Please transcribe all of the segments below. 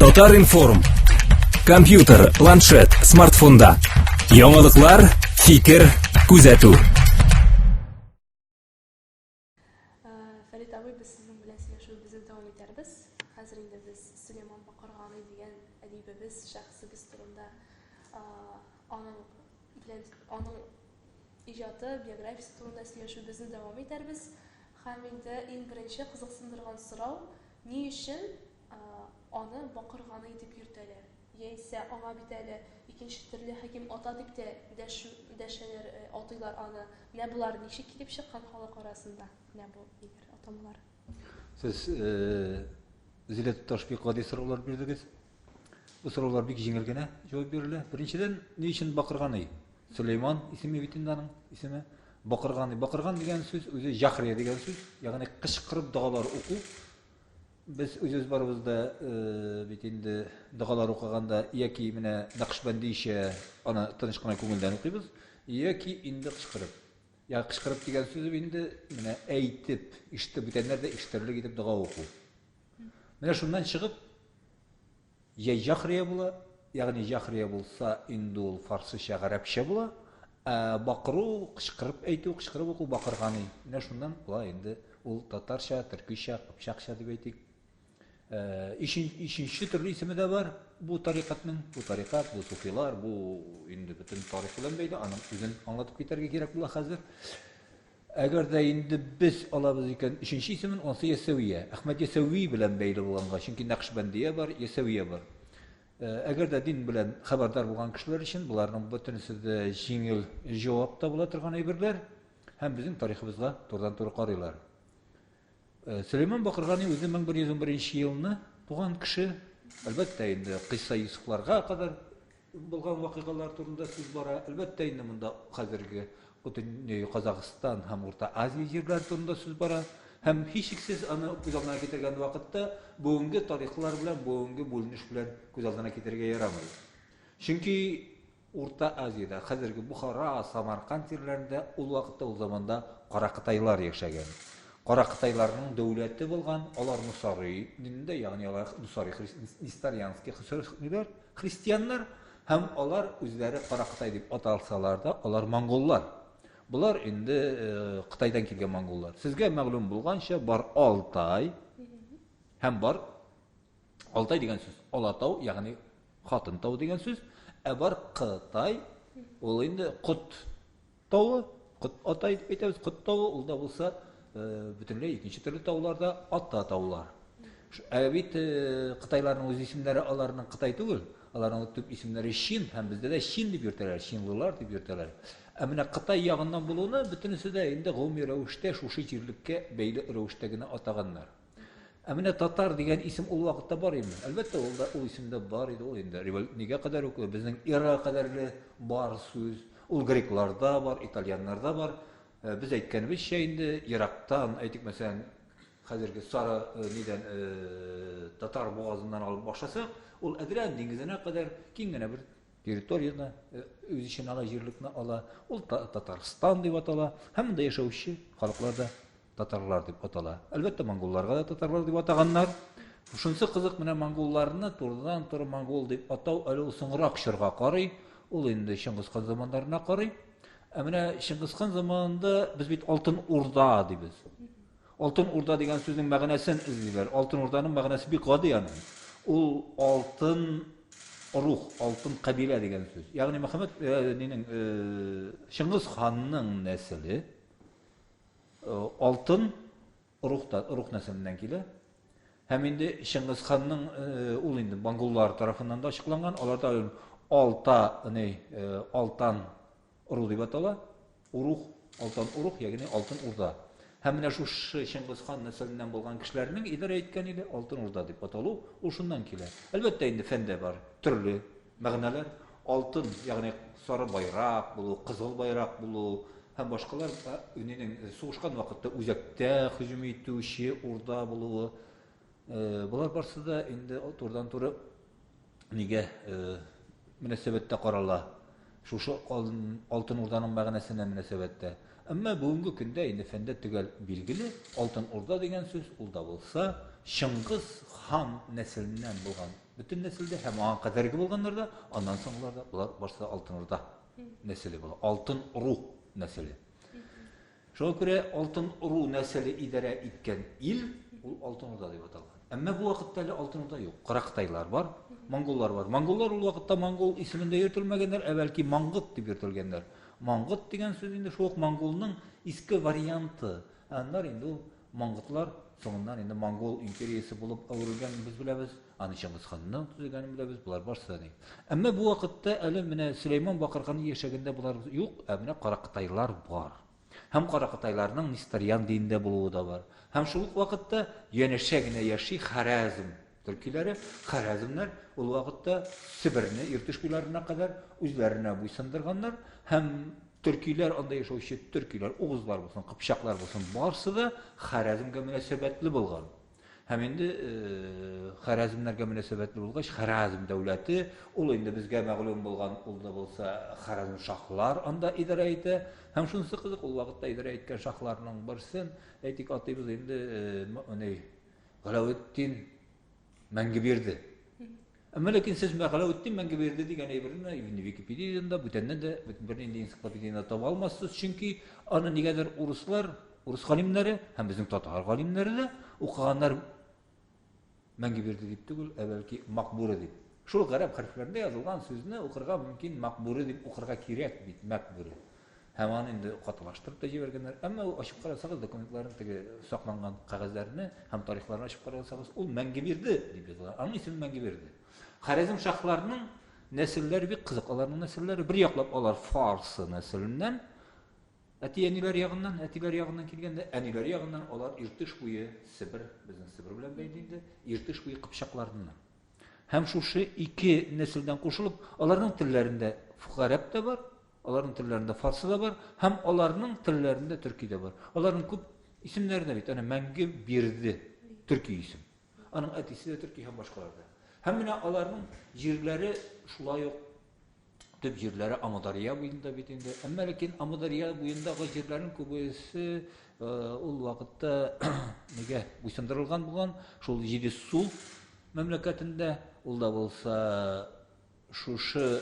Татаринформ. Компьютер, планшет, смартфонда. Яңалыклар, фикер, күзәтү. Фәрит абый, без сезнең белән сөйләшүебезне дәвам итәрбез. Хәзер инде без Сөләйман Бакырганы дигән әдибебез, шәхсебез турында аның иҗаты, биографиясе турында сөйләшүебезне дәвам итәрбез. Һәм инде иң беренче кызыксындырган сорау, ни өчен аны Бакырганы дип йөртәләр? Яисә аңа бит әле икенче төрле Хәким ата дип тә дәшәләр, атыйлар аны. Менә булар ничек килеп чыккан халык арасында? Менә бу атамалар. Siz Zillet Taşbih Kadi sorular bildiniz. Bu sorular bir jingel gene cevap verirler. Birinciden ne için Bakırgani? Süleyman ismi bitindanın ismi. Bakırgani. Bakırgan degen söz özü Jahriye degen söz. Yani kışkırıp dağalar oku. Biz öz barımızda bitinde dağalar okuganda yaki mine Nakşbendi işe ana tanışkana ko'ngildan okuymiz. Yaki indi kışkırıp. Ya kışkırıp degen sözü indi mine eytip, işte bitenler de işlerle gidip dağa oku. Mine şundan çıkıp ya Jahriye bula, yani Jahriye bulsa indi ol Farsça, Arapça bula. Bakırı kışkırıp eytip, kışkırıp oku Bakırgani. Mine şundan bula indi ol Tatarça, Türkçe, Kıpçakça diye beytik. İşinci türlü ismi de var. Bu tarikatın, bu tarikat, bu sufilar, bu indi bütün tarikatla beyli. Özün anlatıp giderge gerek bula hazır. Eğer de indi biz alabız iken işinci ismin onsa Yeseviye. Ahmet Yesevi bilen beyli bulanğa. Çünkü Nakşbendiye var, Yeseviye var. Eğer de din bilen haberdar bulan kişiler için bularının bütünüsü de jingil cevapta bula turgan aybirler. Hem bizim tarihimizde tordan toru qarıylar. Süleyman Bakırgani özü 1101 yılını tuğan kişi, elbette indi Qissa Yusuflarga kadar bulgan vakıgalar turunda söz bara, elbette indi bunda hazırgi Kazakistan hem Orta Aziya yerler turunda söz bara, hem hiçsiz ana göz aldına getirgen vakitte bugünkü tarihler bilen, bugünkü bölünüş bilen göz aldına getirge yaramıyor. Çünkü Orta Aziyada, hazırgi Bukhara, Samarkand yerlerinde o vakitte o zamanda Qara Qitaylar yaşagan. Qara Qitaylarning dövleti bolgan, alar Nusari dininde, yani alar Nusari Nestorianskiy Hristiyanlar, hem alar özleri Qara Qitay deb atalsalar da, alar Mongollar. Bular endi Qitaydan kelgan Mongollar. Sizga ma'lum bo'lgancha bar Altay, hem bar Altay degan so'z, Olatau, ya'ni Xotin tağı degan so'z, bar Qitay, ol endi Qut tağı, Qut Altay deb aytamiz, Qut tağı ulda bo'lsa bütünlüğü ikinci türlü tağlarda Atta tağlar. Evet, Qitayların öz isimleri alarının Qitay değil, alarının tüp isimleri Şin, hem bizde de Şin deb yürütürler, Şinliler deb yürütürler. Amına Qitay yağından bulunu bütünüsü de indi g'o'miy ravishda shu yerlikka beyli ravishdagina atağanlar. Amına Tatar degan isim o vaqtda bor edi. Albatta o isimde bor edi, o endi nega qadar bizning era qadarli bor so'z, ul greklarda bor, italyanlarda bor. Biz aytganimiz şey indi Irak'tan aytık mesela hazırki Sara neden Tatar boğazından alıp başlasak, ol Adrian dengizine kadar kengene bir territoriyada öz için ala yerlikni ala, ol Tatarstan deb atala, hem de yaşauşu halklarda Tatarlar deb atala. Elbette Mongollarga da Tatarlar deb ataganlar. Şunысы kızık mene Mongollarını turdan turu Mongol deb atav öyle so'ngroq şirga qarый, ol endi Şingiz Xan zamanlarına qarый. Emine Şingiz Xan zamanında biz bit Altın Urda deybiz. Altın Urda degan sözün ma'nosini izlaylar. Altın Urda'nın ma'nosi bir qadi yani. O altın ruh, altın kabile degan söz. Yani Muhammed Şingiz Xan'ın nesli altın ruh neslinden geliyor. Hem indi Şingiz Xan'ın ul indi Mongollar tarafından da açıklangan. Olarda altan Uruq deb atala, Uruq, Altan Uruq, yani Altın Urda. Hem şu Şingiz Xan neslinden bolgan kişilerinin idare etken idi Altın Urda deb atalu, o şundan keler. Elbette indi fende var, türlü ma'nolar. Altın, yani sarı bayrak bulu, kızıl bayrak bulu, hem başkalar önünün soğuşkan vakitte uzakta hücum etuvchi Urda bulu. Bular barsı da indi oradan turu nega münasebette qarala. Şu Altın Urda'nın ma'nosine münasebette. Ama bugünkü günde indi fende tügel bilgili Altın Urda degan söz ulda bolsa, Шыңғыз хан нәселеннән булган. Бүтін нәселдә һәм аңа кадәрге булганнарда, аннан соңларда булар барса алтын урда нәселе була. Алтын уру нәселе. Шуңа күрә алтын уру нәселе идарә иткән ил ул алтын урда дип аталган. Әмма бу вакытта әле алтын урда юк. Кырактайлар бар, монголлар бар. Монголлар ул вакытта монгол исемендә йөртелмәгәннәр, бәлки маңгыт дип йөртелгәннәр. Маңгыт дигән сүз инде шул монголның иске варианты. Аннар инде ул маңгытлар соңыннан инде монгол империясы булып әверелгән без беләбез. Аны Чыңгыз ханның төзегәнен беләбез. Булар барса ди. Әмма бу вакытта әле менә Сөләйман Бакырхан яшәгәндә булар юк, ә менә Каракытайлар бар. Һәм Каракытайларның Нестерьян динендә булуы да бар. Һәм шул ук вакытта янәшә генә яши Хорезм төркиләре. Хорезмнәр ул вакытта Сибирне Иртеш буйларына кадәр үзләренә буйсындырганнар. Һәм төркиләр анда яшәүче төркиләр, угызлар булсын, кыпчаклар булсын, барсы да Хорезмгә мөнәсәбәтле булган. Һәм инде Хорезмнәргә мөнәсәбәтле булгач, Хорезм дәүләте ул инде безгә мәгълүм булган, ул да булса Хорезм шаһлар анда идарә итә. Һәм шунысы кызык, ул вакытта идарә иткән шаһларның берсен әйтик атыйбыз инде Галауетдин Мәңгебирде. Әмма ләкин сез Галауетдин Мәңгебирде дигән әйберне Википедияда бүтәннән дә бернинди энциклопедияда таба алмассыз, чөнки аны нигәдер урыслар, урыс галимнәре һәм безнең татар галимнәре дә укыганнар Мәңгебирде дип түгел, бәлки Макбура дип. Шул гарәп хәрефләрендә язылган сүзне укырга мөмкин Макбура дип укырга кирәк бит, Макбура. Һәм аны инде катылаштырып та җибәргәннәр. Әмма ул ачып карасагыз документларын теге сакланган кагазьләрне һәм тарихларны ачып карасагыз, ул Мәңгебирде дип язылган. Аның исеме Мәңгебирде. Хорезм шаһларының нәселләре бик кызык. Аларның нәселләре бер яклап алар Фарсы нәселеннән, әти-әниләр ягыннан килгәндә, әниләр ягыннан алар Иртеш буе Сибир, безнең Сибир белән бәйле инде, Иртеш буе кыпчакларыннан. Һәм шушы ике нәселдән кушылып, аларның телләрендә гарәп тә бар, аларның телләрендә фарсы да бар, һәм аларның телләрендә төрки дә бар. Аларның күп исемнәрендә бит, аны Мәңгебирде төрки исем. Аның әтисе дә төрки һәм башкалар да. Һәм менә аларның җирләре шулай ук төп җирләре Амудария буенда бит инде. Әмма ләкин Амудария буендагы җирләрнең күбесе ул вакытта нигә буйсындырылган булган, шул Җидесу мәмләкәтендә ул да булса шушы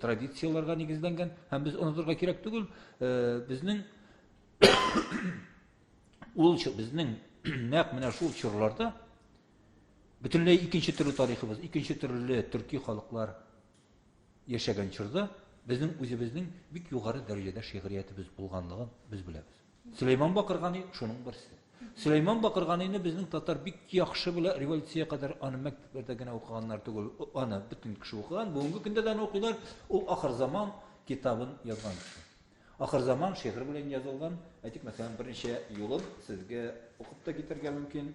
традицияларга нигезләнгән. Һәм без онытырга кирәк түгел, безнең безнең нәкъ менә шул чорларда бөтенләй икенче төрле тарихыбыз, икенче төрле төрки халыклар яшәгән чорда безнең үзебезнең бик югары дәрәҗәдә шигъриятыбыз булганлыгын без беләбез. Сөләйман Бакыргани шуның берсе. Сөләйман Бакырганине безнең татар бик яхшы белә, революция кадәр аны мәктәпләрдә генә укыганнар түгел, аны бөтен кеше укыган, бүгенге көндә дә укыйлар. Ул Ахырзаман китабын язган кеше. Ахырзаман шигырь белән язылган. Әйтик, мәсәлән, беренче юлын сезгә укып та китәргә мөмкин.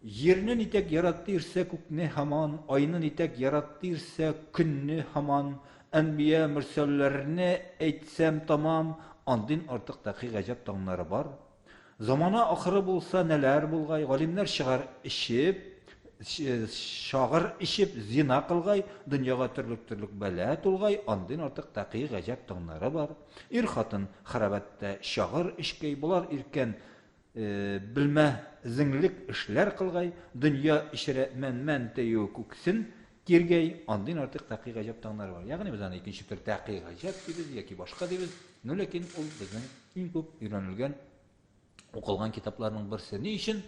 Yerni nitək yaratdıyırsa күкне hamon, ayni nitək yaratdıyırsa künni hamon, Ənbiya mürsəllərini әйтсәм tamam, andin artıq dəqi ғəcəb tağları var. Zamana axırı bulsa nələr bulğay, Galimlər şağır işib, zina qılğay, Dünyağa türlük bələ tulğay, andin artıq dəqi ғəcəb tağları var. İrxatın xarabətdə şağır işkəy bular irkən, bilmə zinglik işlər qılğay, dünya işirə mən teyo күксін кергәй, andin artıq təqi ғəcəb tağları var. Yəni biz аны ikinci tür təqi ғəcəb deyiriz, yoki başqa deyiriz. Lakin ул bizning eng ko'p öyrənilgən, oqılğan kitaplarının birisi. Ni üçün?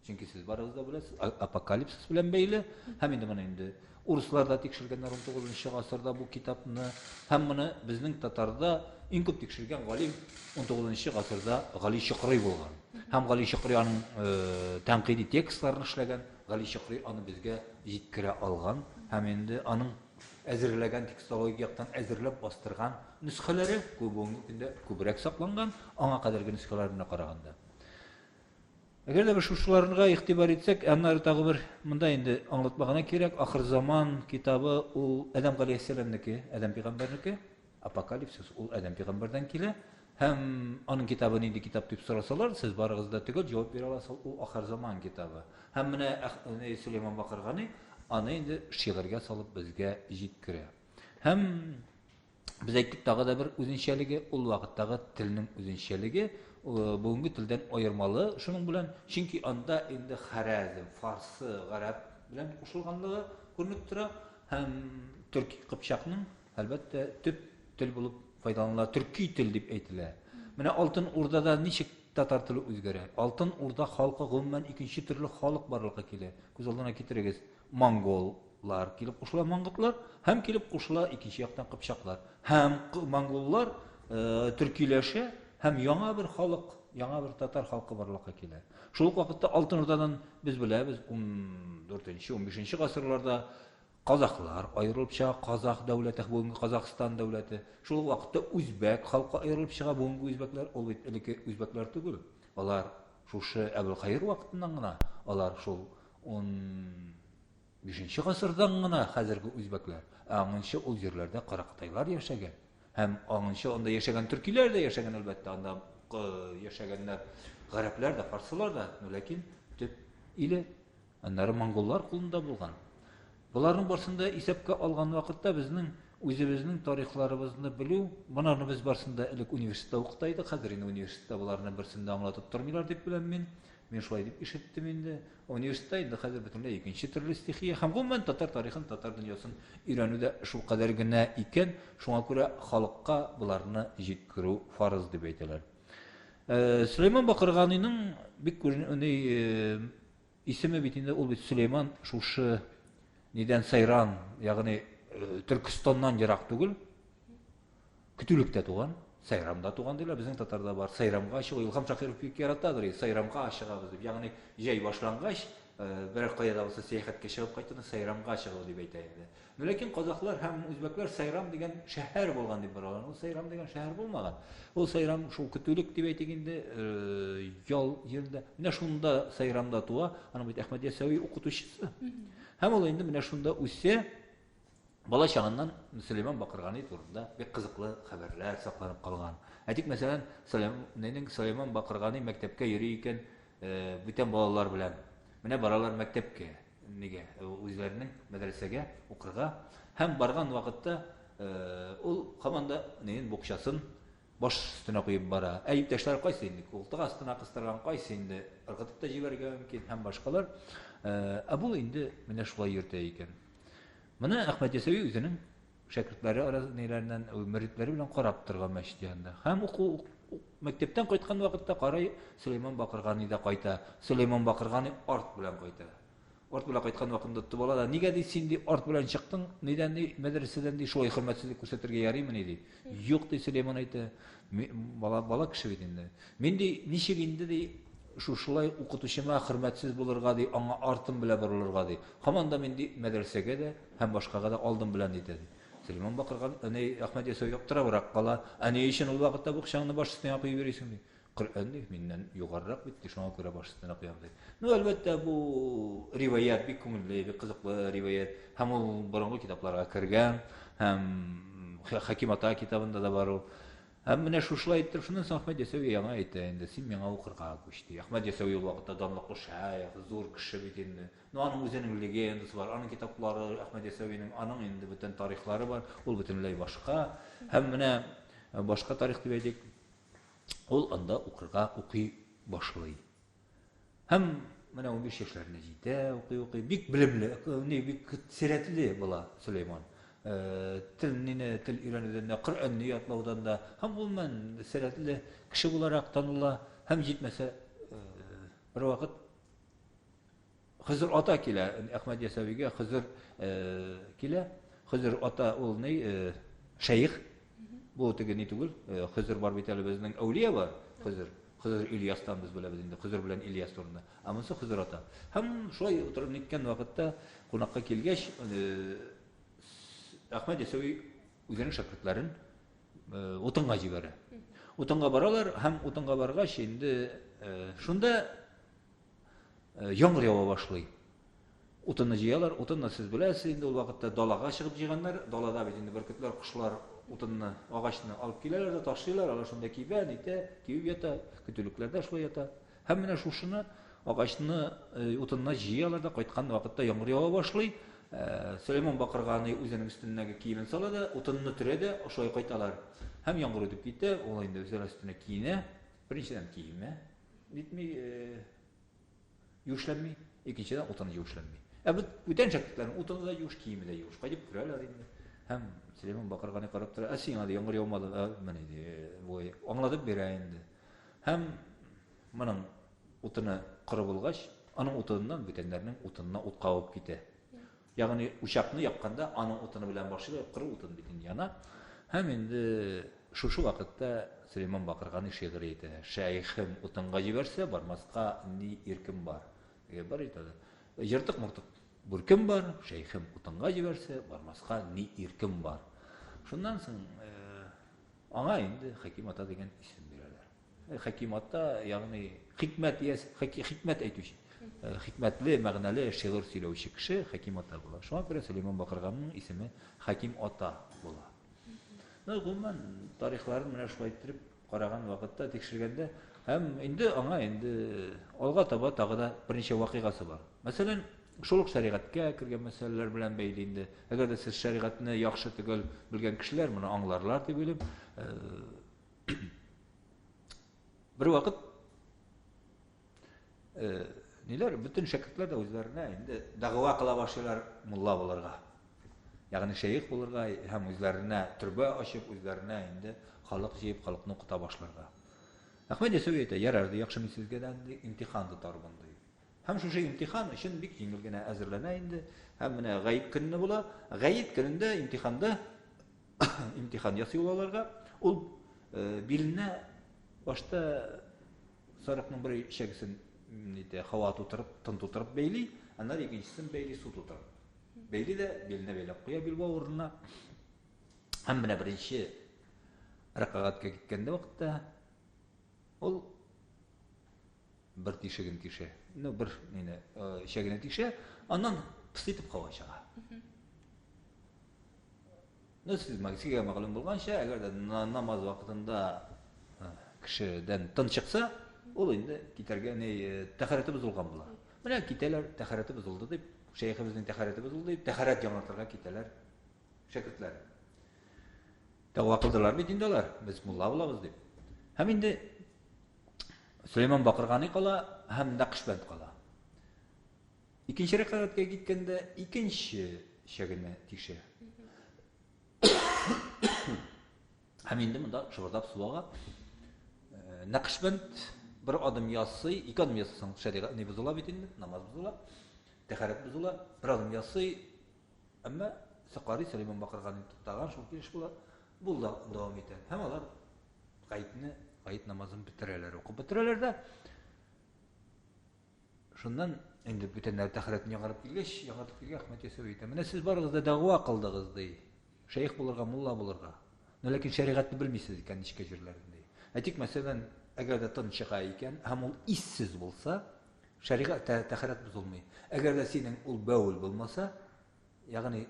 Çünki siz barınızda biləsiniz, Apokalipsis bilən bəyli. Həm indi bunu indi Uruslar da tekşirgənlər 19-cu əsrdə bu kitabını, həm bunu bizning Tatarda eng ko'p tekşirgən galim 19-cu əsrdə Gali Şıqri bolğan. Həm Gali Şıqri'nin tənqidi tekstlərini işləgən, Gali Şıqri onu bizə yetkirə alğan, həm indi onun əzirləgən tekstologiyadan əzirləb bastırğan nüsxələri бүгінгі gündə kübürək saqlanğan, ona qədərki nüsxələrinə qaraganda. Əgər də bir şuşlarına ixtibar etsək, anları tағы bir mında indi anlatmağına kerak. Ahırzaman kitabı ul Adam Aleyhisselam'daki, Adam Peygamber'deki Apokalipsis ul Adam Peygamber'den kile. Hem onun kitabını indi kitap deyip sorasalar, siz barınızda tügül cevap bir alasal ul Ahırzaman kitabı. Hem mine Süleyman Bakırgani onu indi şiirlerge salıp bizge jitkire. Hem biz ayttık dağı da bir üzünşeligi, ul vakittağı tilinin üzünşeligi. бүгенге телдән аермалы. Шуның белән, чөнки анда инде Харәзм, Фарсы, Гарәп белән кушылганлыгы күренеп тора һәм төрки кыпчакның әлбәттә төп тел булып файдаланыла, төрки тел дип әйтелә. Менә Алтын Урдада ничек татар теле үзгәрә? Алтын Урда халкы гомумән икенче төрле халык барлыкка килә. Күз алдына китерегез, монголлар килеп кушыла, монготлар, һәм килеп кушыла икенче яктан кыпчаклар. Һәм монголлар төркиләшә, һәм яңа бер халык, яңа бер татар халкы барлыкка килә. Шул ук вакытта Алтын Урдадан без беләбез, 14-15 гасырларда Казаклар аерылып чыга, Казак дәүләте, бүгенге Казакстан дәүләте. Шул вакытта үзбәк халкы аерылып чыга, бүгенге үзбәкләр, ул бит элекке үзбәкләр түгел. Алар шушы Әбелхайыр вакытыннан гына, алар шул 15 гасырдан гына хәзерге үзбәкләр. Аңынча ул җирләрдә Каракытайлар яшәгән. Һәм аңынча анда яшәгән төркиләр дә яшәгән әлбәттә, анда яшәгәннәр гарәпләр дә, фарсылар да, ләкин төп иле аннары монголлар кулында булган. Буларның барсында исәпкә алган вакытта безнең үзебезнең тарихларыбызны белү, монарны без барсында элек университетта укытайдык, хәзер инде университетта буларны берсендә аңлатып тормыйлар дип беләм мин. Мен шулай дип ишеттем инде. Университетта инде хәзер бөтенләй икенче төрле стихия һәм гомумән татар тарихын, татар дөньясын өйрәнүдә шул кадәр генә икән, шуңа күрә халыкка буларны җиткерү фарыз дип әйтәләр. Сөләйман Бакырганиның бик күренекле исеме бит инде, ул бит Сөләйман шушы Нидән Сайран, ягъни Төркстаннан ерак түгел, Көтүлектә туган, Сайрамда туган диләр, безнең татарда бар. Сайрамга чыгу, Илһам Шакиров бик яратадыр, Сайрамга чыгабыз дип. Ягъни җәй башлангач, берәр кайда булса сәяхәткә чыгып кайтты, Сайрамга чыгу дип әйтә иде. Ләкин казаклар һәм үзбәкләр Сайрам дигән шәһәр булган дип баралар. Ул Сайрам дигән шәһәр булмаган. Ул Сайрам шул Көтүлек дип әйтик инде, ял җирдә. Менә шунда Сайрамда туа, аның бит Әхмәд Ясауи укытучысы. Һәм ул инде менә шунда үсә, бала чагыннан Сөләйман Бакыргани турында бик кызыклы хәбәрләр сакланып калган. Әйтик, мәсәлән, Сөләйман Бакыргани мәктәпкә йөри икән бүтән балалар белән. Менә баралар мәктәпкә, нигә? Үзләренең мәдрәсәгә укырга. Һәм барган вакытта ул команда букчасын баш өстенә куеп бара. Иптәшләр кайсы инде? Култык астына кыстырган кайсы инде? Ыргытып та җибәргә мөмкин һәм башкалар. Бу инде менә шулай йөртә икән. Менә Әхмәд Ясауи үзенең шәкертләре арасыннан мөритләре белән карап торган мәчет янында. Һәм мәктәптән кайткан вакытта карай, Сөләйман Бакыргани да кайта. Сөләйман Бакыргани арт белән кайта. Арт белән кайткан вакытында тубала да, нигә ди син ди арт белән чыктың? Нидән ди мәдрәсәдән ди шулай хөрмәтсезлек күрсәтергә ярыймы ди? Юк ди Сөләйман әйтә. Бала кеше бит инде. Мин ди ничек инде ди шулай укытучыма хөрмәтсез булырга ди, аңа артым белән борылырга ди. Һаман да мин ди мәдрәсәгә дә һәм башкага да алдым белән ди. Сөләйман Бакыргани Әхмәд Ясауи аптырабрак кала. Ни өчен ул вакытта бу кешеңне баш өстенә куеп йөрисең ди? Коръән ди, миннән югарырак бит, шуңа күрә баш өстенә куям ди. Әлбәттә бу риваят бик күңелле, бик кызыклы риваят. Һәм ул борынгы китапларга кергән, һәм Хаким Ата китабында да бар ул. Һәм менә шулай итеп, шуннан соң Әхмәд Ясауи яңа әйтә инде, син миңа укырга күч ди. Әхмәд Ясауи ул вакытта данлыклы шәйх, зур кеше бит инде. Аның үзенең легендасы бар, аның китаплары, Әхмәд Ясауиның аның инде бөтен тарихлары бар, ул бөтенләй башка. Һәм менә башка тарих дип әйтик, ул анда укый башлый. Һәм менә 15 яшьләренә җитә, укый, бик белемле, бик сирәтле була Сөләйман. Тел өйрәнүдән дә, Коръәнне ятлаудан да, һәм гомумән сирәтле кеше буларак таныла. Һәм җитмәсә, бер вакыт Хызыр ата килә, Әхмәд Ясауигә Хызыр килә. Хызыр ата ул шәйх. Бу теге ни түгел, Хызыр бар бит әле безнең әүлия бар. Хызыр Ильястан без беләбез инде, Хызыр белән Ильяс турында. Монысы Хызыр ата. Һәм шулай утырып ниткән вакытта кунакка килгәч, Әхмәд Ясауи үзенең шәкертләрен утынга җибәрә. Утынга баралар һәм утынга баргач инде шунда яңгыр ява башлый. Утынны җыялар, утынны сез беләсез инде ул вакытта далага чыгып җыйганнар. Далада бит инде бөркетләр, кушлар утынны, агачны алып киләләр дә ташлыйлар, алар шунда кибән итә, кибеп ята, көтүлекләрдә шулай ята. Һәм менә шушыны агачны утынна җыялар да кайткан вакытта яңгыр ява башлый. Сөләйман Бакыргани үзенең өстеннәге киемен сала да, утынны төрә дә, шулай кайталар. Һәм яңгыр үтеп китә, ул инде үзенең өстенә киенә. Birinchiden kiyimi, bitmi yuşlanmay, ikinciden utanı yuşlanmay. Bütün şakirtlerin utanı da yuş, kiyimi de yuş. Kayıp kırarlar indi. Hem Süleyman Bakırgan'ı qarab tura, "Asin adı yağmur yağmadı." Mene de, boy anladıp berayindi. Hem bunun utanı qırı bulğaç, anın utanından bütünlerinin utanına ut qavıp gite. Yani uşaqni yapqanda anın utanı bilen başlayıp qırı utan bitin yana. Hem endi şu vaqtda Süleyman Bakırgan'ı şiir edi. Şeyhim utanğa jiberse barmasqa ni irkim bar. Bar etadi. Yırtık mırtık burkim var, şeyhim utanğa jiberse barmasqa ni irkim bar. Şundan soň ana endi Hakim Ata degan isim bererler. Hakim Ata yani hikmet aytuvchi. Hikmetli, ma'nali şiir söylevchi kishi Hakim Ata bolar. Şoňa görä Süleyman Bakırgan'ın ismi Hakim Ata bolar. Umuman tarixlарын менә шулай итеп караган вакытта тикшергәндә һәм инде аңа инде алга таба тагы да берничә вакыйгасы бар. Мәсәлән, шул ук шәригатькә кергән мәсьәләләр белән бәйле инде. Әгәр дә сез шәригатны яхшы түгел белгән кешеләр моны аңларлар дип уйлыйм. Бер вакыт ниләр бөтен шәкертләр дә үзләренә инде дәгъва кыла башлыйлар мулла булырга. Ягъни шейх булырга һәм үзләренә төрбә ачып, үзләренә инде халык җыеп, халыкны укыта башларга. Әхмәд Ясуи әйтә, ярарды яхшы мин сезгә дә имтихан тотармын ди. Һәм шушы имтихан өчен бик җиңел генә әзерләнә инде. Һәм менә гаиб көнне була. Гаиб көнендә имтиханда имтихан ясыйларга, ул биленә башта сарыкның бер шәгесен нидә һава тутырып, тын тутырып бәйли, аннан икенчесен бәйли су тутырып. Бәйли дә биленә бәйләп куя билбау урынына. Һәм менә беренче рәкъатка киткәндә вакытта ул бер тишеген тишә. Бер нине шәгенә тишә, аннан пыстытып һава чыга. Сез мәгъсигә мәгълүм булганча, әгәр дә намаз вакытында кешедән тын чыкса, ул инде китәргә тәһараты бозылган була. Менә китәләр, тәһараты бозылды дип, шәйхебезнең тәһараты бозылды дип, тәһарат яңартырга китәләр шәкертләр. Тәвба кылдылар бит инде алар, без мулла булабыз дип. Һәм инде Сөләйман Бакырганы кала, һәм Нақшбанд кала. Икенче рәкъатка киткәндә икенче шәгенә тишә. Һәм инде монда шыбырдап суга Нақшбанд bir adım yassый, iki adım yassыйсың, шәригать не бузыла бит инде, намаз бузыла, тәһарат бузыла, bir adım yassый, әмма Сақари Сөләйман Бакырганы туктаган шул килеш була, бул да дәвам итә. Һәм алар гаит намазын битерәләр, укып битерәләр дә. Шуннан инде бүтәннәр тәһаратны яңартып килгәч, Әхмәд Ясуи әйтә, менә сез барыгыз да дәгъва кылдыгыз ди. Шейх булырга, мулла булырга. Ләкин шәригатьне белмисез икән ничек җирләрендә. Әтик мәсәлән Әгәр дә тын чыга икән, һәм ул иссез булса, шәригать тәһарат бозылмый. Әгәр дә синең ул бәүл булмаса, ягъни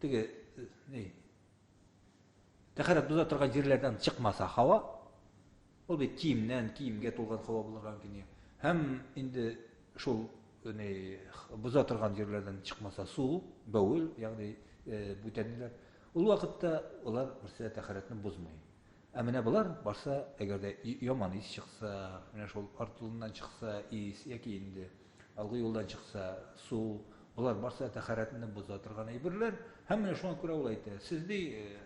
теге тәһарат буза торган җирләрдән чыкмаса һава, ул бит киемнән киемгә тулган һава булырга мөмкин. Һәм инде шул буза торган җирләрдән чыкмаса су, бәүл, ягъни бүтәнләр ул вакытта улар берсе тәһаратны бозмый. Ә менә булар барса, әгәр дә яман ис чыкса, менә шул артылыннан чыкса, ис яки инде алгы юлдан чыкса, су, булар барса тәһаратны боза торган әйберләр, һәм менә шуңа күрә ул әйтә, сез ди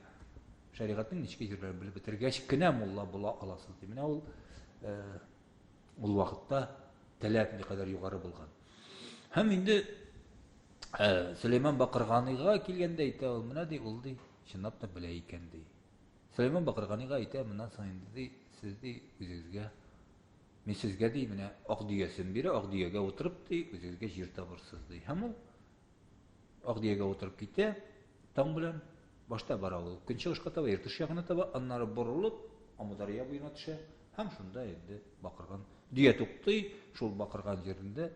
шәригатьнең ничек җирләрен белеп бетергәч кенә мулла була аласыз ди. Менә ул вакытта таләп никадәр югары булган. Һәм инде Сөләйман Бакырганыга килгәндә әйтә, ул менә ди, ул ди, чынлап та белә икән ди. Сөләйман Бакырганыга әйтә, моннан соң инде ди, сез ди үзегезгә, мин сезгә ди, менә ак дөясен бирә, ак дөягә утырып ди, үзегезгә җир табырсыз ди. Һәм ул ак дөягә утырып китә, таң белән башта бара ул, көнчыгышка таба, иртыш ягына таба, аннары борылып, Амудария буена төшә, һәм шунда инде Бакырган дөя туктый, шул Бакырган җирендә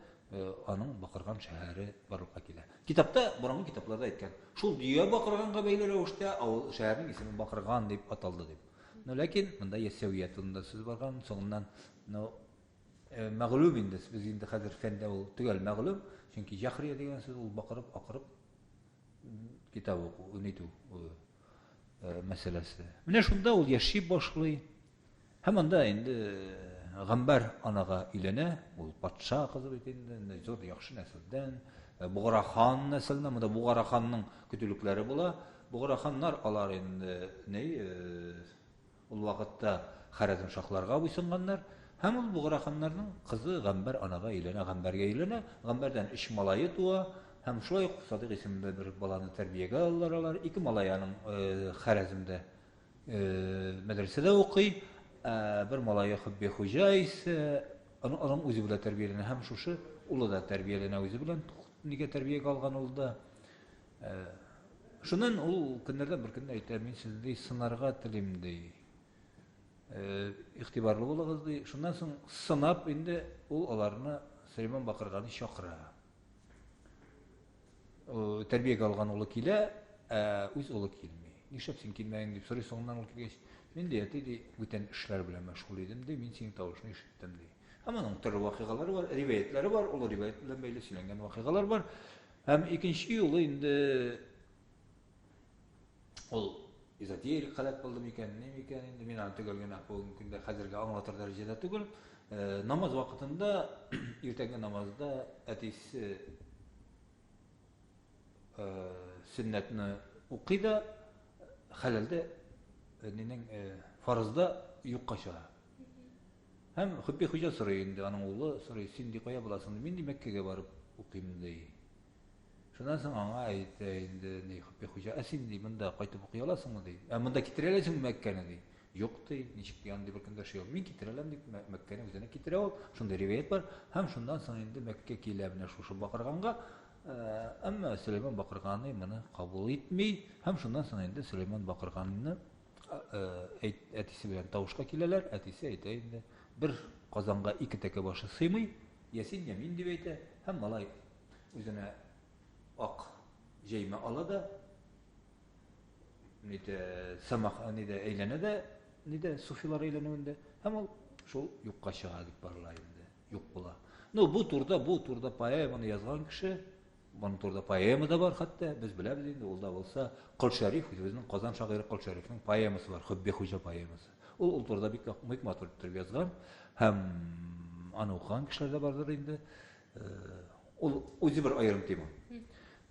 аның Бакырган шәһәре барлыкка килә. Китапта, бурынгы китапларда әйткән, шул дөя Бакырганга бәйле рәвештә авыл шәһәрнең исеме Бакырган дип аталды дип. Ләкин монда Ясәвиятында сүз барган, соңыннан мәгълүм инде, без инде хәзер фәндә ул төгәл мәгълүм, чөнки Яхрия дигән сүз ул бакырып, акырып китап уку, униту. мәсьәләсе. Менә шунда ул яши башлый. Һәм анда инде Гамбар анага өйләнә, ул патша кызы бит инде, зур яхшы нәселдән, Бугара хан нәселеннән, монда Бугара ханның көтүлекләре була. Бугара ханнар алар инде ул вакытта Харәзм шаһларга буйсынганнар. Һәм ул Бугара ханнарның кызы Гамбар анага өйләнә, Гамбарга өйләнә, Гамбардан 3 малае туа. Һәм шулай ук Садык исемле бер баланы тәрбиягә алалар. 2 малай аның Харәзмдә мәдрәсәдә укый. Бер малае Хубби хуҗа исә аның үзе белән тәрбияләнә. Һәм шушы улы да тәрбияләнә үзе белән. Нигә тәрбиягә алган ул да. Шуннан ул көннәрдән бер көнне әйтә, мин сезне сынарга телим ди. Игътибарлы булыгыз ди. Шуннан соң сынап инде ул аларны Сөләйман Бакырганы чакыра. Тәрбиягә алган улы килә, үз улы килми. Нишләп син килмәгән дип сорый, соңыннан ул килгәч, мин дә әти бүтән эшләр белән мәшгуль идем ди, мин синең тавышны ишеттем ди. Һәм аның төрле вакыйгалары бар, риваятләре бар, ул риваят белән бәйле сөйләнгән вакыйгалар бар. Һәм икенче юлы инде ул эзотерик халат булды микән, ни микән инде мин аны түгел генә бүгенге көндә хәзергә аңлатыр дәрәҗәдә түгел. Намаз вакытында, иртәнге намазда әтисе сүннәтне укый да, хәләлдә нинең фарызда юкка чыга. Һәм Хубби хуҗа сорый инде, аның улы сорый, син ди кая буласың? Мин ди Мәккәгә барып укыйм ди. Шуннан соң аңа әйтә инде, ни Хубби хуҗа, син ди монда кайтып укый аласыңмы ди. Монда китерә аласыңмы Мәккәне ди. Юк ди, ничек янды бер көндә шул. Мин китерә алам дип Мәккәне үзенә китерә ал. Шунда риваят бар. Һәм шундан соң инде Мәккә килә менә шушы Бакырганга. Әмма Сөләйман Бакырганы моны кабул итми. Һәм шундан соң инде Сөләйман Бакырганны әтисе белән тавышка киләләр. Әтисе әйтә инде, бер казанга 2 тәкә башы сыймый. Ясин Ямин дип әйтә. Һәм малай үзенә ак җәймә ала да, ниде самах ниде әйләнә дә, ниде суфилар әйләнүендә. Һәм ул шул юкка чыга дип барыла инде. Юк була. Ну бу турда поэманы язган кеше, бу турда поэма да бар хәтта, без беләбез инде, ул да булса Кол Шәриф, үзенең Казан шагыйре Кол Шәрифнең поэмасы бар, Хубби хуҗа поэмасы. Ул турда бик матур итеп язган. Һәм аны укыган кешеләр дә бардыр инде. Ул үзе бер аерым тема.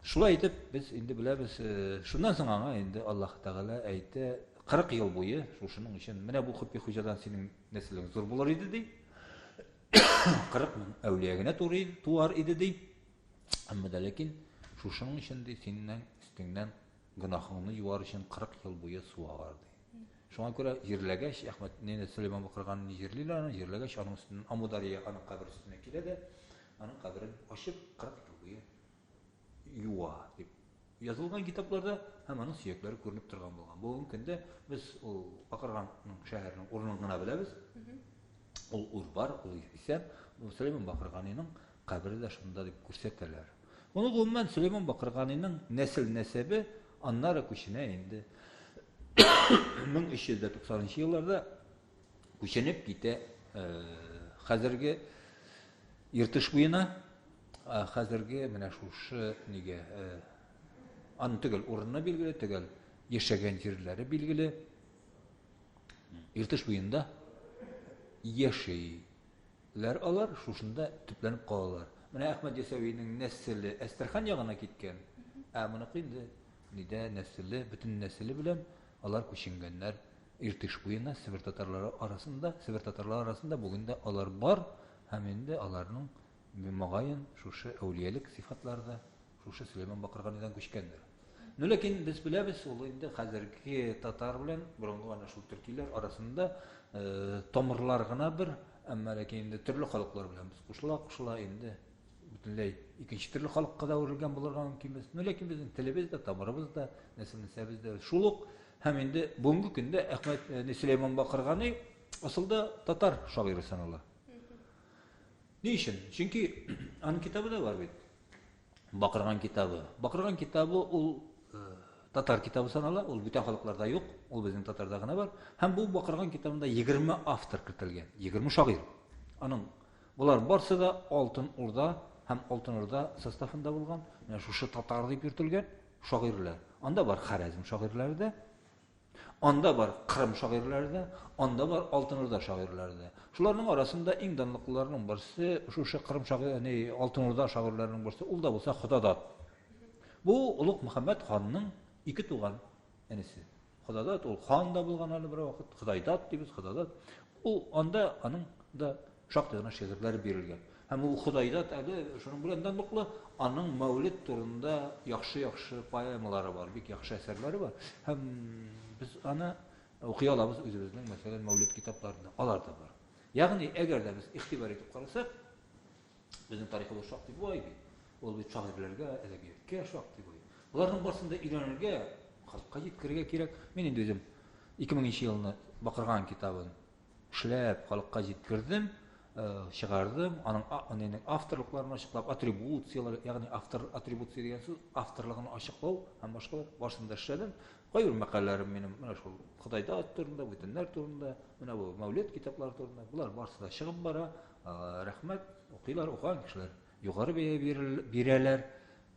Шулай итеп без инде беләбез, шуннан соң аңа инде Аллаһ Тәгалә әйтә, 40 ел буе шушының өчен менә бу Хубби хуҗадан синең нәселең зур булыр иде ди. 40 мең әүлия генә туар иде ди. Әмма дә ләкин шушының өчен ди синнән өстеңнән гөнаһыңны юар өчен 40 ел буе суагар ди. Шуңа күрә җирләгәч Әхмәт нене Сөләйман Бакырганны җирлиләр, җирләгәч аның өстеннән Амудария аның кабер өстенә килә дә, аның каберен ачып 40 ел буе юа дип язылган китапларда һәм аның сөякләре күренеп торган булган. Бүгенге көндә без ул Бакырганның шәһәренең урынын гына беләбез. Ул ур бар, ул исән, Сөләйман Бакырганиның кабере дә шунда дип күрсәтәләр. Моны гомумән Сөләйман Бакырганиның нәсел-нәсәбе аннары күченә инде 1390 елларда күченеп китә хәзерге Иртыш буена, хәзерге менә шушы нигә аны түгел урынына билгеле, түгел яшәгән җирләре билгеле. Иртыш буенда яшәйләр алар, шушында төпләнеп калалар. Менә Әхмәт Ясәвинең нәселе Әстерхан ягына киткән. Моны инде нидә нәселе, бөтен нәселе белән алар күченгәннәр Иртыш буена Себер татарлары арасында бүгендә алар бар. Һәм инде аларның мөгаен шушы әүлиялык сифатларда шушы Сөләйман Бакырганидан күчкәндер. Ну ләкин без беләбез, ул инде хәзерге татар белән борынгы ана шул төркиләр арасында тамырлар гына бер, әмма ләкин инде төрле халыклар белән без кушыла инде бөтенләй икенче төрле халыкка да үрелгән булырга мөмкин без. Ну ләкин безнең телебез дә, тамырыбыз да, нәсел-нәсәбез дә шул ук. Һәм инде бүгенге көндә Әхмәт Сөләйман Бакыргани асылда татар шагыйре санала. Ни өчен? Чөнки аның китабы да бар бит. Бакырган китабы. Бакырган китабы ул татар китабы санала, ул бүтән халыкларда юк, ул безнең татарда гына бар. Һәм бу Бакырган китабында 20 автор кертелгән, 20 шагыйр. Аның булар барсы да Алтын Урда һәм Алтын Урда составында булган, менә шушы татар дип йөртелгән шагыйрлар. Анда бар Харәзм шагыйрләре дә, Анда бар Кырым шагыйрьләре дә, анда бар Алтын Урда шагыйрьләре дә. Шуларның арасында иң данлыклыларның берсе шушы Кырым шагыйрьләре, Алтын Урда шагыйрьләренең берсе, ул да булса Худадат. Бу Улуг Мөхәммәд ханның ике туган әнисе. Худадат ул хан да булган әле бер вакыт, Худайдат дибез, Худадат. Ул анда аның да шактый гына шигырьләр бирелгән. Һәм ул Худайдат әле шуның белән данлыклы, аның Мәүлид турында яхшы поэмалары бар, бик яхшы әсәрләре бар. Һәм biz аны укый алабыз үзебезнең мәсәлән Мәүлид китапларында, алар да бар. Ягъни әгәр дә без игътибар итеп карасак, безнең тарихыбыз шактый бай бит. Ул бит шагыйрьләргә, әдәбияткә шактый бай. Буларның барсында өйрәнергә, халыкка җиткерергә кирәк. Мин инде үзем 2000 елны Бакырган китабын эшләп, халыкка җиткердем, чыгардым, аның авторлыкларын ачыклап, атрибуциялар, ягъни автор атрибуция дигән сүз, авторлыгын ачыклау һәм башкалар барсында эшләдем. Кайбер мәкаләләрем минем менә шул Худайдат турында, бүтәннәр турында, менә бу Мәүлид китаплары турында, булар барсы да чыгып бара. Рәхмәт, укыйлар, укыган кешеләр югары бәя бирәләр.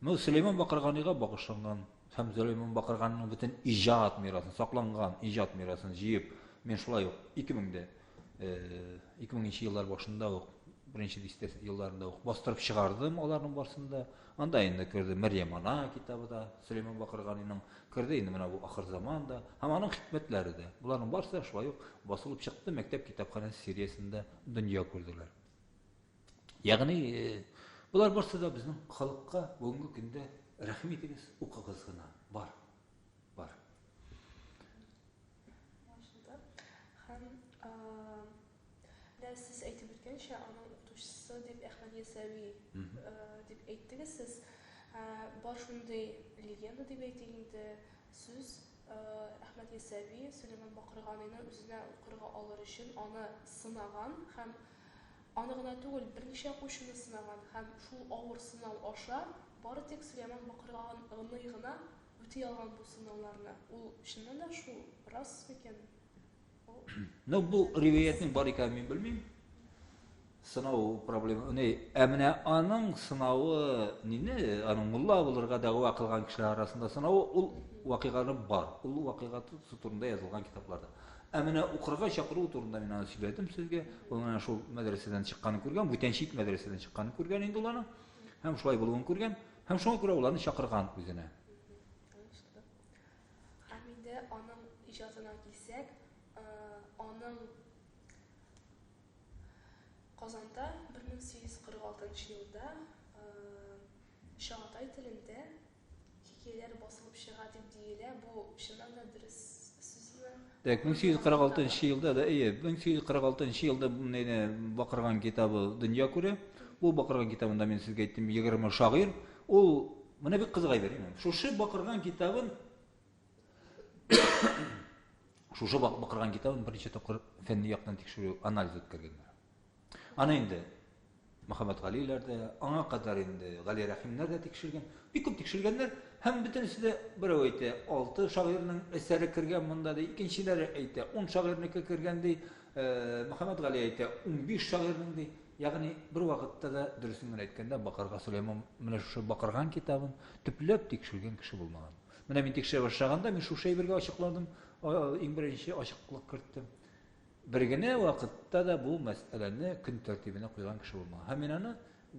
Сөләйман Бакырганига багышланган һәм Сөләйман Бакырганның бүтән иҗат мирасын, сакланган иҗат мирасын җыеп, мен шулай ук 2000 еллар башында ук, беренче дистә елларында ук бастырып чыгардым аларның барсында. Анда инде керде Мәрьям ана китабы да, Сөләйман Бакырганиның керде инде менә бу Ахыр заманда, һәм аның хикмәтләре дә. Буларның барсы шулай ук басылып чыкты, мәктәп китапханәсе сериясендә дөнья күрделәр. Ягъни булар барсы да безнең халыкка бүгенге көндә рәхим итегез, укыгыз гына. Бар. Siz әйтеп үткәнчә, аның укытучысы дип Әхмәд Ясави дип әйттегез сез. Бар шундый легенда дип әйтик инде, сүз Әхмәд Ясави Сөләйман Бакырганиның үзенә укырга алыр өчен аны сынаган һәм аны гына түгел, берничә кушыны сынаган һәм шул авыр сынау аша бары тик Сөләйман Бакырганы гына үти алган бу сынауларны. Ул чыннан да шул рас микән? Ну, бу риваятның бар икәнен мин белмим. Сынау проблема. Менә аның сынавы нине, аның мулла булырга дәгъва кылган кешеләр арасында сынавы ул вакыйганы бар. Ул вакыйгаты турында язылган китапларда. Менә укырга чакыру турында мин аны сөйләдем сезгә. Ул менә шул мәдрәсәдән чыкканын күргән, бүтән чит мәдрәсәдән чыкканын күргән инде ул аны. Һәм шулай булуын күргән, һәм шуңа күрә ул аны чакырган үзенә. Һәм инде аның иҗатына килсәк, аның Казанда 1846 елда Чағатай телендә хикәяләр басылып чыга дип диелә. Бу чыннан да дөрес сүзме? 1846 елда да, 1846 елда Бакырган китабы дөнья күрә. Бу Бакырган китабында мин сезгә әйттем 20 шагыйрь. Ул менә бик кызык әйбер. Шушы Бакырган китабын берничә тапкыр фәнни яктан тикшерү, анализ үткәргәннәр. Аны инде Мөхәммәд Галиләр дә, аңа кадәр инде Гали Рәхимнәр дә тикшергән. Бик күп тикшергәннәр һәм бөтенесе дә берәү әйтә 6 шагыйрьнең әсәре кергән монда ди, икенчеләре әйтә 10 шагыйрьнеке кергән ди, Мөхәммәд Гали әйтә 15 шагыйрьнең ди. Ягъни бер вакытта да дөресен әйткәндә Бакырга Сөләйман менә шушы Бакырган китабын төпләп тикшергән кеше булмаган. Менә мин тикшерә башлаганда мин шушы әйбергә ачыкладым, иң беренче ачыклык кертдем. Бер генә вакытта да бу мәсьәләне көн тәртибенә куйган кеше булмаган. Һәм мин аны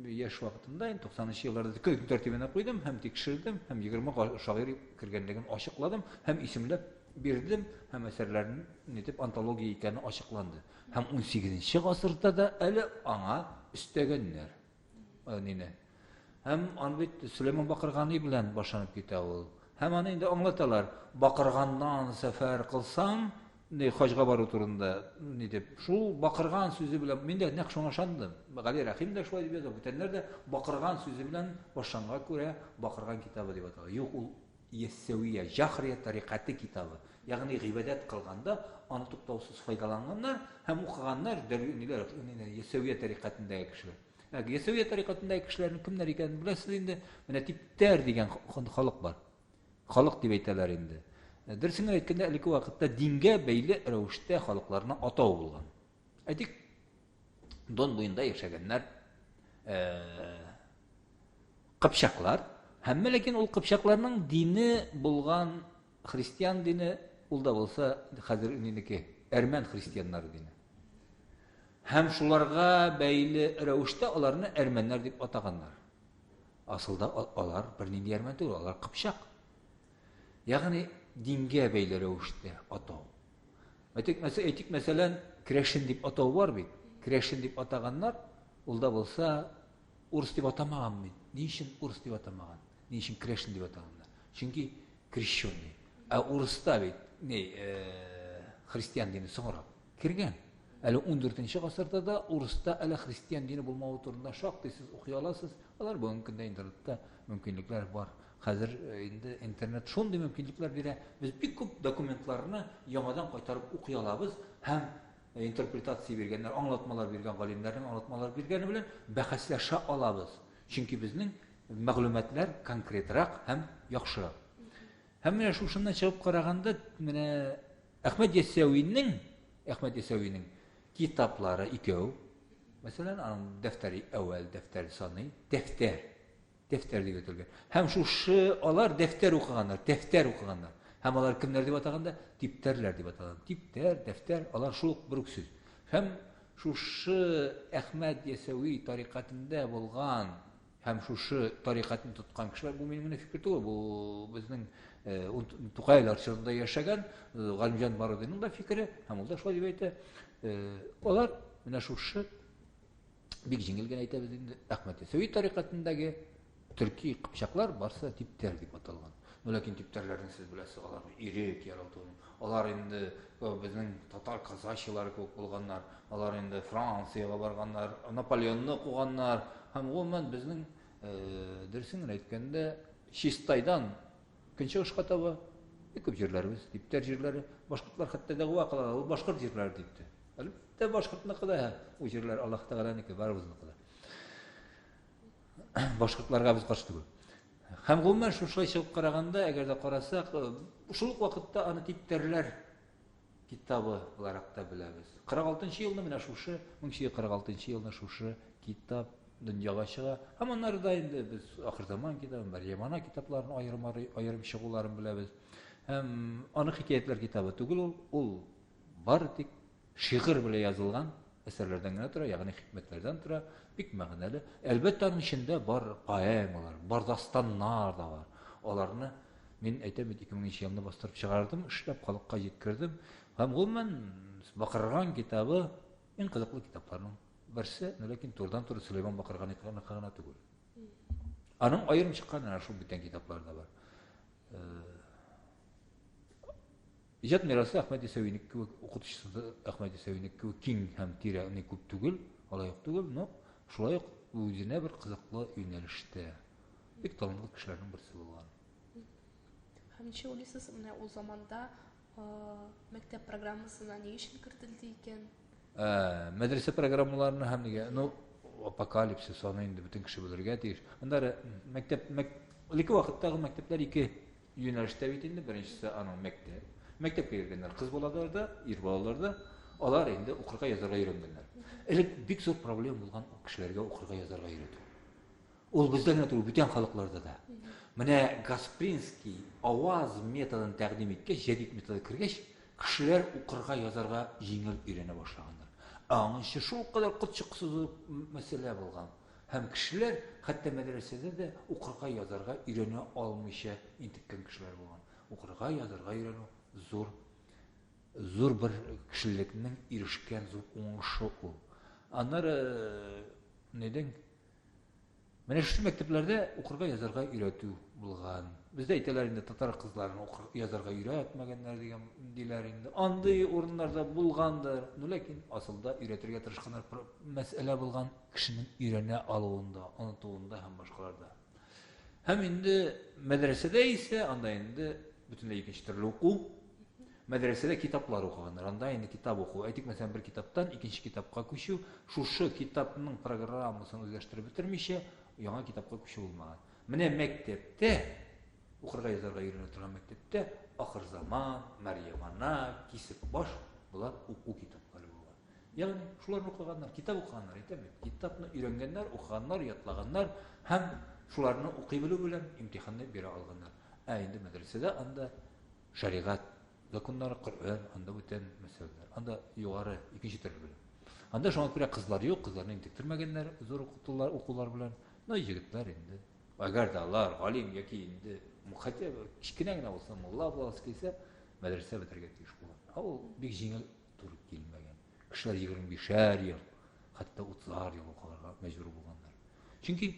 яшь вакытында 90 елларда көн тәртибенә куйдым һәм тикшердем һәм 20 шагыйрь кергәнлеген ачыкладым һәм исемләп бирдем һәм әсәрләрен нитеп антология икәне ачыкланды. Һәм 18 гасырда да әле аңа өстәгәннәр. Нине. Һәм аны бит Сөләйман Бакыргани белән башланып китә ул. Һәм аны инде аңлаталар. Бакырганнан сәфәр кылсаң, хаҗга бару турында ни дип, шул Бакырган сүзе белән мин дә нәкъ шуңа ышандым. Гали Рәхим дә шулай дип яза, бүтәннәр дә Бакырган сүзе белән башланга күрә Бакырган китабы дип атала. Юк, ул Яссауия Жахрия тарикаты китабы. Ягъни гыйбадат кылганда аны туктаусыз файдаланганнар һәм укыганнар ниләр, Яссауия тарикатындагы кешеләр. Яссауия тарикатындагы кешеләрнең кемнәр икәнен беләсез инде. Менә Типтәр дигән халык бар. Халык дип әйтәләр инде. Дөресен әйткәндә, әлеге вакытта дингә бәйле рәвештә халыкларны атау булган. Әйтик, Дон буенда яшәгәннәр Кыпчаклар, һәм ләкин ул Кыпчакларның дине булган христиан дине ул да булса хәзер инеке әрмән христианнары дине. Һәм шуларга бәйле рәвештә аларны әрмәннәр дип атаганнар. Асылда алар бернинди әрмән түгел, алар Кыпчак. Ягъни дингә бәйле рәвештә атау. Әйтик, мәсәлән, Крәшин дип атау бар бит. Крәшин дип атаганнар, ул да булса урыс дип атамаган бит. Ни өчен урыс дип атамаган? Ни өчен Крәшин дип атаганнар? Чөнки крещённый. Ә урыста бит христиан дине соңрак кергән. Әле 14нче гасырда да урыста әле христиан дине булмавы турында шактый сез укый аласыз. Алар бүгенге көндә интернетта мөмкинлекләр бар. Хәзер инде интернет шундый мөмкинлекләр бирә. Без бик күп документларны яңадан кайтарып укый алабыз һәм интерпретация биргәннәр, аңлатмалар биргән галимнәрнең аңлатмалар биргәне белән бәхәсләшә алабыз. Чөнки безнең мәгълүматлар конкретрак һәм яхшырак. Һәм менә шушыннан чыгып караганда, менә Әхмәт Ясәвинең китаплары икәү. Мәсәлән, аның дәфтәре әүвәл, дәфтәре саны, дәфтәр дип әйтелгән. Һәм шушы алар дәфтәр укыганнар. Һәм алар кемнәр дип атаганда, типтәрләр дип аталган. Типтәр, дәфтәр, алар шул бер үк сүз. Һәм шушы Әхмәт Ясәви тарикатында булган һәм шушы тарикатны тоткан кешеләр, бу минем фикер түгел, бу безнең Тукайлар чорында яшәгән Галимҗан Барудинның да фикере, һәм ул да шулай дип әйтә. Алар менә шушы бик җиңел генә әйтәбез инде, Әхмәт Ясәви тарикатындагы төрки Кыпчаклар барса типтәр дип аталган. Ләкин типтәрләрне сез беләсез, алар ирек яратуын. Алар инде безнең татар казачылары күп булганнар. Алар инде Франциягә барганнар, Наполеонны куганнар. Һәм гомумән безнең дөресен әйткәндә Чистайдан көнчыгышка таба күп җирләрбез, типтәр җирләре, башкортлар хәтта дә вакыла, ул башкорт җирләре дипте. Әлбәттә башкортныкы да, ул җирләр Аллаһ Тәгаләнеке, барыбызныкы да. Башкортларга без каршы түгел. Һәм гомумән шулай чыгып караганда, әгәр дә карасак, шул вакытта аны типтәрләр китабы буларак та беләбез. 46нчы елны менә шушы 1946 елны шушы китап дөньяга чыга. Һәм аннары да инде без Ахырзаман китабы, Мәрьям ана китапларын аерым чыгуларын беләбез. Һәм аны хикәятләр китабы түгел, ул бар тик шигырь белән язылган әсәрләрдән генә тора, ягъни хикмәтләрдән тора, бик мәгънәле. Әлбәттә аның эчендә бар поэмалар, бар дастаннар да бар. Аларны мин әйтәм, 2000 елны бастырып чыгардым, эшләп халыкка җиткердем. Һәм гомумән Бакырган китабы иң кызыклы китапларның берсе, ләкин турыдан-туры Сөләйман Бакырган китабына түгел. Аның аерым чыккан шул бүтән китапларда бар. Иҗат мирасы Әхмәт Ясәвинеке укытучысы Әхмәт Ясәвинеке киң һәм тирәне күп түгел, алай ук түгел, но шулай ук үзенә бер кызыклы юнәлештә. Бик талантлы кешеләрнең берсе булган. Һәм ничә уйлыйсыз, менә ул заманда мәктәп программасына ни өчен кертелде икән? Мәдрәсә программаларына һәм нигә, апокалипсис аны инде бөтен кеше белергә тиеш. Аннары элекке вакыттагы мәктәпләр ике юнәлештә бит инде. Беренчесе аның мәктәпкә йөргәннәр, кыз балалар да, ир балалар да, алар инде укырга язарга өйрәнгәннәр. Элек бик зур проблема булган кешеләргә укырга язарга өйрәтү. Ул бездә генә түгел, бүтән халыкларда да. Менә Гаспринский аваз методын тәкъдим иткәч, җәдид методы кергәч, кешеләр укырга язарга җиңел өйрәнә башлаганнар. Аңынчы шул кадәр кытчыксыз мәсьәлә булган. Һәм кешеләр хәтта мәдрәсәдә дә укырга язарга өйрәнә алмыйча интеккән кешеләр булган. Укырга язарга өйрәнү зур бер кешелекнең ирешкән зур уңышы ул. Аннары нидән? Менә шушы мәктәпләрдә укырга язарга өйрәтү булган. Бездә әйтәләр инде татар кызларын укырга язарга өйрәтмәгәннәр дигән диләр инде. Андый урыннарда булгандыр, ләкин асылда өйрәтергә тырышканнар мәсьәлә булган кешенең өйрәнә алуында, онытуында һәм башкаларда. Һәм инде мәдрәсәдә исә анда инде бөтенләй икенче төрле уку. Мәдрәсәдә китаплар укыганнар. Анда инде китап уку. Әйтик, мәсәлән, бер китаптан икенче китапка күчү, шушы китапның программасын үзләштереп бетермичә яңа китапка күчү булмаган. Менә мәктәптә укырга язарга өйрәнә торган мәктәптә Ахырзаман, Мәрьям ана, Кисеп баш булар уку китаплары булган. Ягъни шуларны укыганнар, китап укыганнар, әйтәм, китапны өйрәнгәннәр, укыганнар, ятлаганнар һәм шуларны укый белү белән имтиханны бирә алганнар. Инде мәдрәсәдә анда шәригать законнары Коръән, анда бүтән мәсьәләләр. Анда югары икенче төрле белем. Анда шуңа күрә кызлар юк, кызларны интектирмәгәннәр зур укытулар белән. Но егетләр инде. Әгәр дә алар галим яки инде хәтта кичкенә генә булса мулла буласы килсә, мәдрәсә бетергә тиеш була. Ул бик җиңел туры килмәгән. Кешеләр 25 ел, хәтта 30 ел укырга мәҗбүр булганнар. Чөнки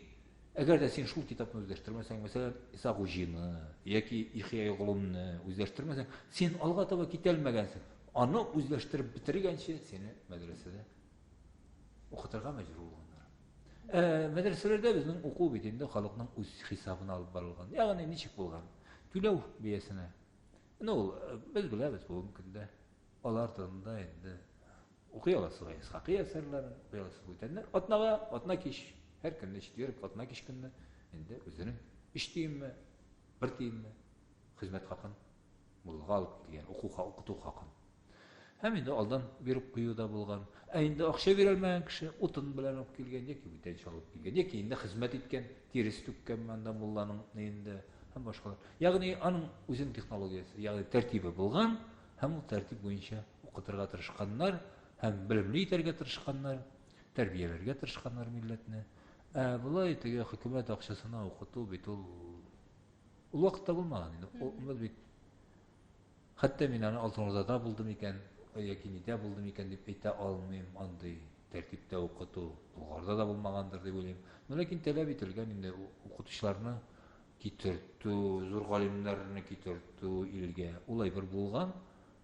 әгәр дә син шул китапны үзләштермәсәң, мәсәлән, Иса Гужины яки Ихя Гулумны үзләштермәсәң, син алга таба китә алмагансың. Аны үзләштереп бетергәнче сине мәдрәсәдә укытырга мәҗбүр булганнар. Мәдрәсәләрдә безнең уку бит инде халыкның үз хисабына алып барылган. Ягъни ничек булган? Түләү биясенә. Ну, без беләбез бүгенге көндә алар турында инде укый аласыз, Исхакый әсәрләрен укый аласыз бүтәннәр. Атна кич, һәр көнне четверг атна кич көнне инде үзенең 5 тиенме, 1 тиенме хезмәт хакын булга алып килгән, укыту хакын. Һәм инде алдан биреп кую да булган. Инде акча бирә алмаган кеше утын белән алып килгән яки бүтән чалып килгән, яки инде хезмәт иткән, тирис түккән манда мулланың инде һәм башкалар. Ягъни аның үзенең технологиясе, ягъни тәртибе булган, һәм ул тәртип буенча укытырга тырышканнар, һәм белемле итәргә тырышканнар, тәрбияләргә тырышканнар милләтне. Булай теге хөкүмәт акчасына укыту бит ул вакытта булмаган инде. Ул бит хәтта мин аны Алтын Урдада булдым икән, яки нидә булдым икән дип әйтә алмыйм. Андый тәртиптә укыту Булгарда да булмагандыр дип уйлыйм. Ләкин таләп ителгән инде укытучыларны китертү, зур галимнәрне китертү илгә. Улай бер булган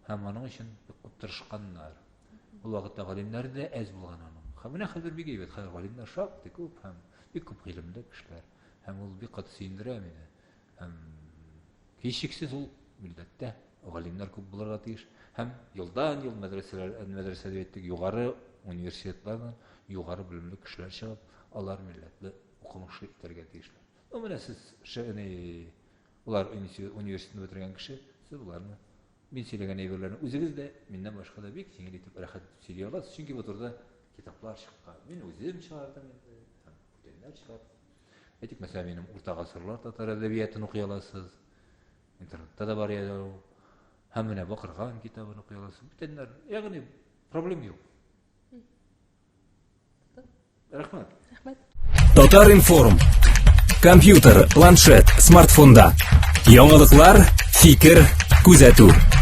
һәм аның өчен тырышканнар. Ул вакытта галимнәр дә әз булган аның. Менә хәзер бик әйбәт, галимнәр шактый күп һәм бик күп гыйлемле кешеләр. Һәм ул бик каты сөендерә мине. Һәм һичшиксез ул милләттә галимнәр күп булырга тиеш. Һәм елдан-ел мәдрәсәдә әйттек, югары университетлардан югары белемле кешеләр чыгып, алар милләтне укымышлы итәргә тиешләр. Менә сез улар университетны бетергән кеше, сез уларны мин сөйләгән әйберләрне үзегез дә миннән башка да бик җиңел итеп рәхәт сөйли аласыз. Чөнки бу турыда китаплар чыккан. Мин үзем чыгардым инде, һәм бүтәннәр чыгар. Әйтик, мәсәлән, минем урта гасырлар татар әдәбиятын укый аласыз. Интернетта да бар иде. Һәм менә Бакырган китабын укый аласыз. Бүтәннәр, ягъни проблем юк. Рәхмәт. Татар-информ. Компьютер, планшет, смартфонда. Яңалыклар, фикер, күзәтү.